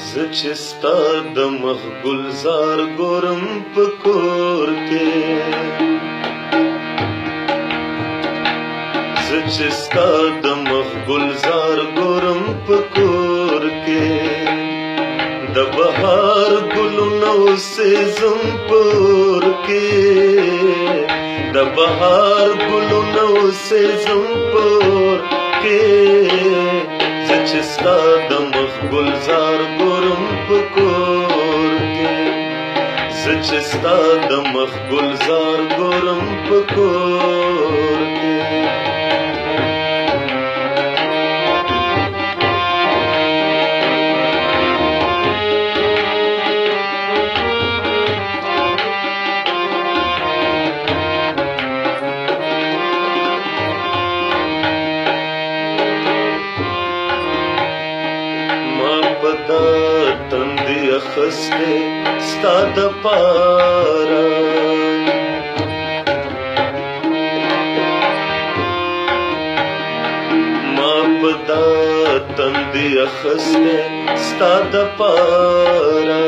زه چې ستا د مخ ګلزار ګورم په کور کې، زه چې ستا د مخ ګلزار ګورم په کور کې، د بهار ګلونه اوسېږم پور کې، د بهار ګلونه اوسېږم پور کې، زه چې ستا د مخ ګلزار ګورم په کور کې، زه چې ستا د مخ ګلزار ګورم په کور کې. دا تندې اخستې ستا د پاره، ما په دا تندې اخستې ستا د پاره،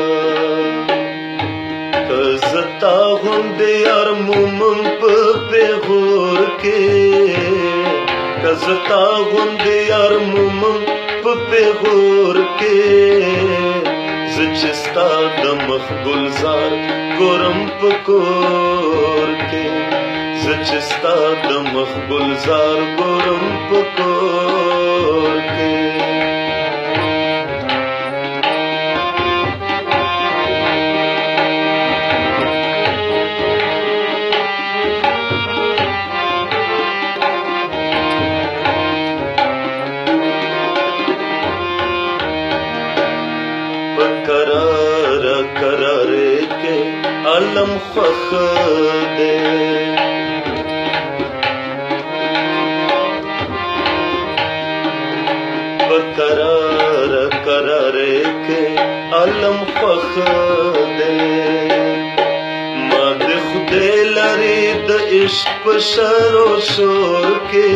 که زه تا غوندې یار مومم په پیغور کې، که زه تا غوندې یار مومم په پیغور کې، زه چې ستا د مخ ګلزار ګورم په کور کې، زه چې ستا د مخ ګلزار ګورم په کور کې. قرار قرارې کې علم خوښ دی، په قرار قرارې کې علم خوښ دی، ما د خدای لري د عشق په شر و شور کې،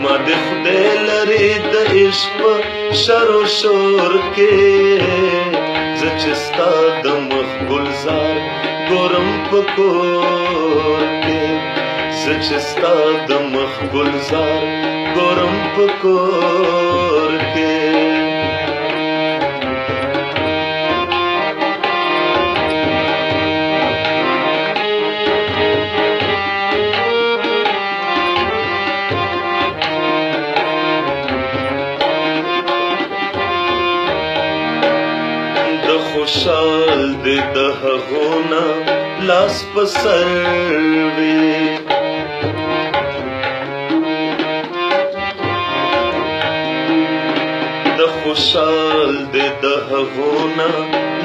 ما د خدای لري د عشق په شر و شور کې، زه چې ستا د مخ ګلزار ګورم په کور کې، زه چې ستا د مخ ګلزار ګورم په کور کې. خوشحال دې د هغو نه لاس په سر وي، د خوشحال دې د هغو نه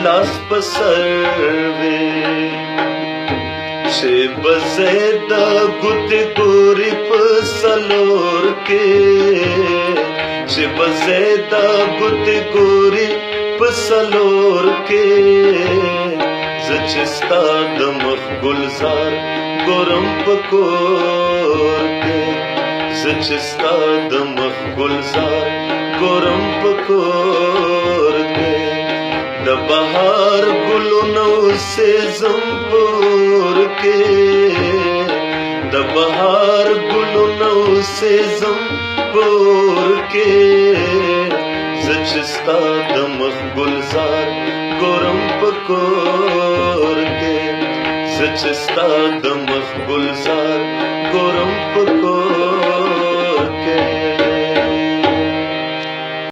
لاس په سر وي، چې به زه د ګوتې ګورې په سلور کې، چې به زه د ګوتې ګورې په سلور کې، زه چې ستا د مخ ګلزار ګورم په کور کې، زه چې ستا د مخ ګلزار ګورم په کور کې، د بهار ګلونه اوسېږم پور کې، د بهار ګلونه اوسېږم پور کې، زه چې ستا د مخ ګلزار ګورم په کور کې، زه چې ستا د مخ ګلزار ګورم په کور